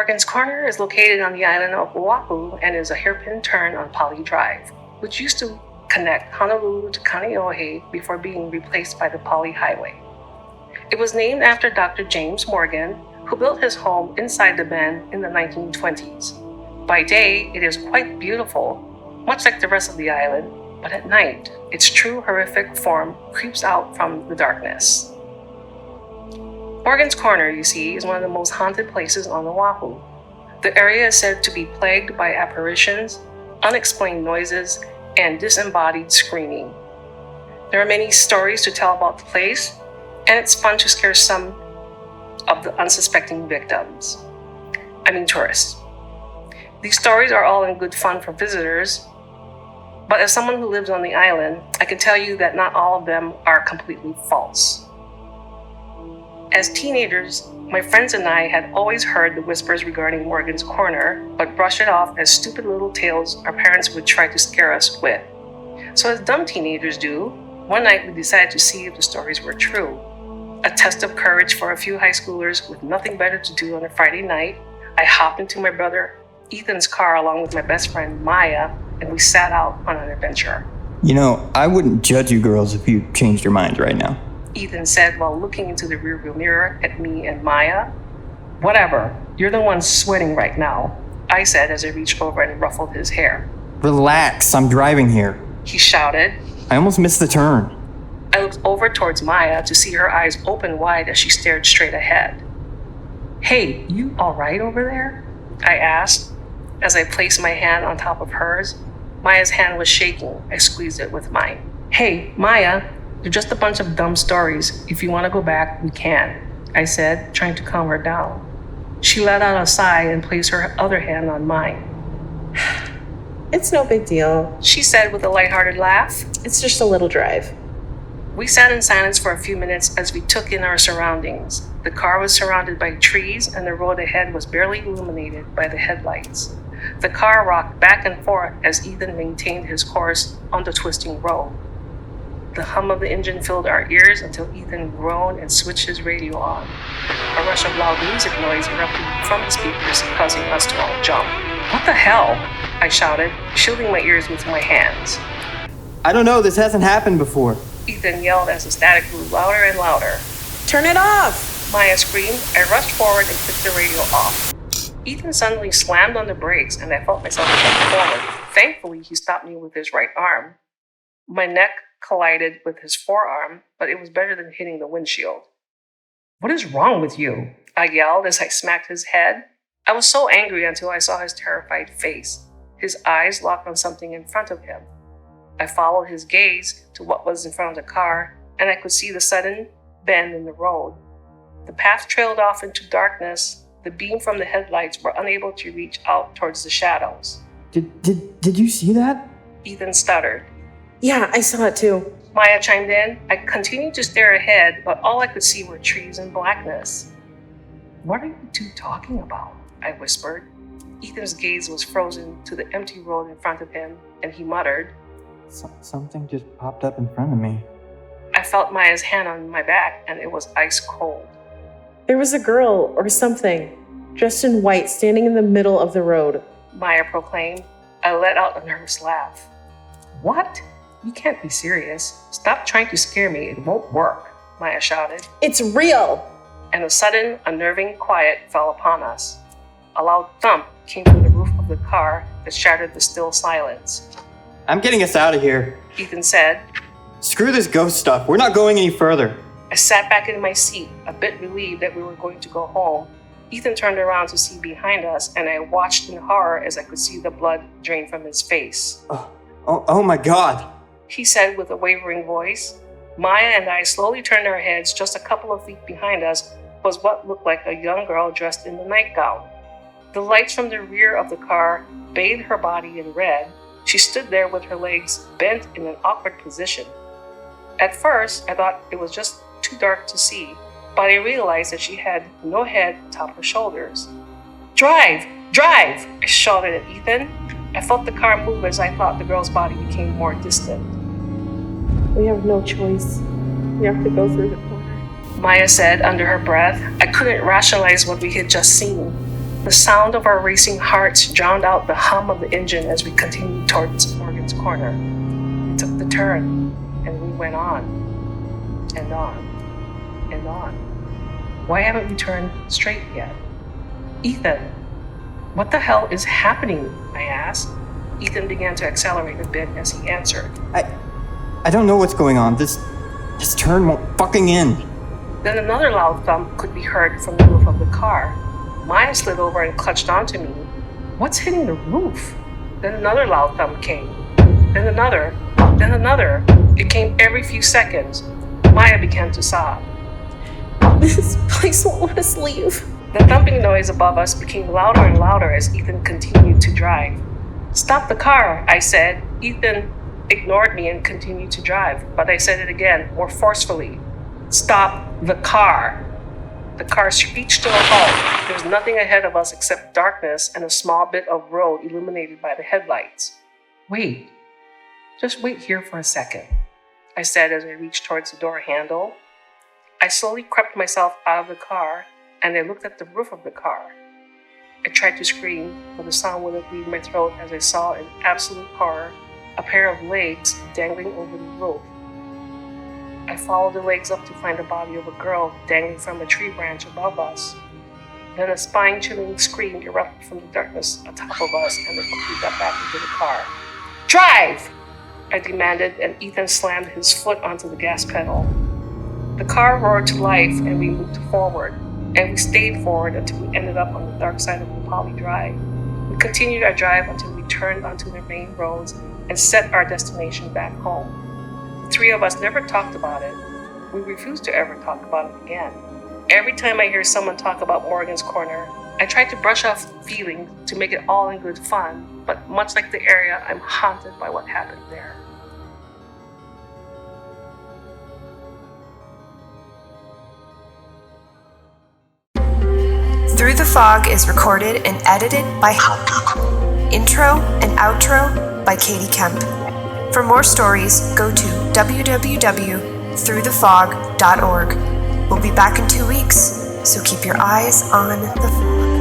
Morgan's Corner is located on the island of Oahu and is a hairpin turn on Poly Drive, which used to connect Honolulu to Kaneohe before being replaced by the Poly Highway. It was named after Dr. James Morgan, who built his home inside the bend in the 1920s. By day, it is quite beautiful, much like the rest of the island, but at night, its true horrific form creeps out from the darkness. Morgan's Corner, you see, is one of the most haunted places on Oahu. The area is said to be plagued by apparitions, unexplained noises, and disembodied screaming. There are many stories to tell about the place, and it's fun to scare some of the unsuspecting tourists. These stories are all in good fun for visitors, but as someone who lives on the island, I can tell you that not all of them are completely false. As teenagers, my friends and I had always heard the whispers regarding Morgan's Corner, but brushed it off as stupid little tales our parents would try to scare us with. So as dumb teenagers do, one night we decided to see if the stories were true. A test of courage for a few high schoolers with nothing better to do on a Friday night, I hopped into my brother Ethan's car along with my best friend Maya, and we set out on an adventure. You know, I wouldn't judge you girls if you changed your minds right now, Ethan said while looking into the rearview mirror at me and Maya. Whatever, you're the one sweating right now, I said as I reached over and ruffled his hair. Relax, I'm driving here, he shouted. I almost missed the turn. I looked over towards Maya to see her eyes open wide as she stared straight ahead. Hey, you all right over there? I asked as I placed my hand on top of hers. Maya's hand was shaking. I squeezed it with mine. Hey, Maya, they're just a bunch of dumb stories. If you want to go back, we can, I said, trying to calm her down. She let out a sigh and placed her other hand on mine. It's no big deal, she said with a lighthearted laugh. It's just a little drive. We sat in silence for a few minutes as we took in our surroundings. The car was surrounded by trees and the road ahead was barely illuminated by the headlights. The car rocked back and forth as Ethan maintained his course on the twisting road. The hum of the engine filled our ears until Ethan groaned and switched his radio on. A rush of loud music noise erupted from the speakers, causing us to all jump. What the hell? I shouted, shielding my ears with my hands. I don't know, this hasn't happened before, Ethan yelled as the static grew louder and louder. Turn it off! Maya screamed. I rushed forward and clicked the radio off. Ethan suddenly slammed on the brakes and I felt myself jump forward. Thankfully, he stopped me with his right arm. My neck collided with his forearm, but it was better than hitting the windshield. What is wrong with you? I yelled as I smacked his head. I was so angry until I saw his terrified face. His eyes locked on something in front of him. I followed his gaze to what was in front of the car, and I could see the sudden bend in the road. The path trailed off into darkness. The beam from the headlights were unable to reach out towards the shadows. Did you see that? Ethan stuttered. Yeah, I saw it too. Maya chimed in. I continued to stare ahead, but all I could see were trees and blackness. What are you two talking about? I whispered. Ethan's gaze was frozen to the empty road in front of him, and he muttered, Something just popped up in front of me. I felt Maya's hand on my back, and it was ice cold. There was a girl or something, dressed in white, standing in the middle of the road, Maya proclaimed. I let out a nervous laugh. What? You can't be serious. Stop trying to scare me. It won't work, Maya shouted. It's real! And a sudden, unnerving quiet fell upon us. A loud thump came from the roof of the car that shattered the still silence. I'm getting us out of here, Ethan said. Screw this ghost stuff. We're not going any further. I sat back in my seat, a bit relieved that we were going to go home. Ethan turned around to see behind us, and I watched in horror as I could see the blood drain from his face. Oh my God, he said with a wavering voice. Maya and I slowly turned our heads. Just a couple of feet behind us was what looked like a young girl dressed in the nightgown. The lights from the rear of the car bathed her body in red. She stood there with her legs bent in an awkward position. At first, I thought it was just too dark to see, but I realized that she had no head atop her shoulders. Drive! Drive! I shouted at Ethan. I felt the car move as I thought the girl's body became more distant. We have no choice. We have to go through the corner, Maya said under her breath. I couldn't rationalize what we had just seen. The sound of our racing hearts drowned out the hum of the engine as we continued towards Morgan's Corner. We took the turn, and we went on, and on, and on. Why haven't we turned straight yet? Ethan, what the hell is happening? I asked. Ethan began to accelerate a bit as he answered. I don't know what's going on. This turn won't fucking end. Then another loud thump could be heard from the roof of the car. Maya slid over and clutched onto me. What's hitting the roof? Then another loud thump came. Then another. Then another. It came every few seconds. Maya began to sob. This place won't let us leave. The thumping noise above us became louder and louder as Ethan continued to drive. Stop the car, I said. Ethan ignored me and continued to drive, but I said it again, more forcefully. Stop the car. The car screeched to a halt. There was nothing ahead of us except darkness and a small bit of road illuminated by the headlights. Wait. Just wait here for a second, I said as I reached towards the door handle. I slowly crept myself out of the car and I looked at the roof of the car. I tried to scream, but the sound wouldn't leave my throat as I saw in absolute horror a pair of legs dangling over the roof. I followed the legs up to find the body of a girl dangling from a tree branch above us. Then a spine-chilling scream erupted from the darkness atop of us and we got back into the car. Drive! I demanded, and Ethan slammed his foot onto the gas pedal. The car roared to life and we moved forward, and we stayed forward until we ended up on the dark side of the Poly Drive. We continued our drive until we turned onto the main roads and set our destination back home. The three of us never talked about it. We refused to ever talk about it again. Every time I hear someone talk about Morgan's Corner, I try to brush off feelings to make it all in good fun, but much like the area, I'm haunted by what happened there. Through the Fog is recorded and edited by Intro and outro by Katie Kemp. For more stories, go to www.throughthefog.org. We'll be back in 2 weeks, so keep your eyes on the fog.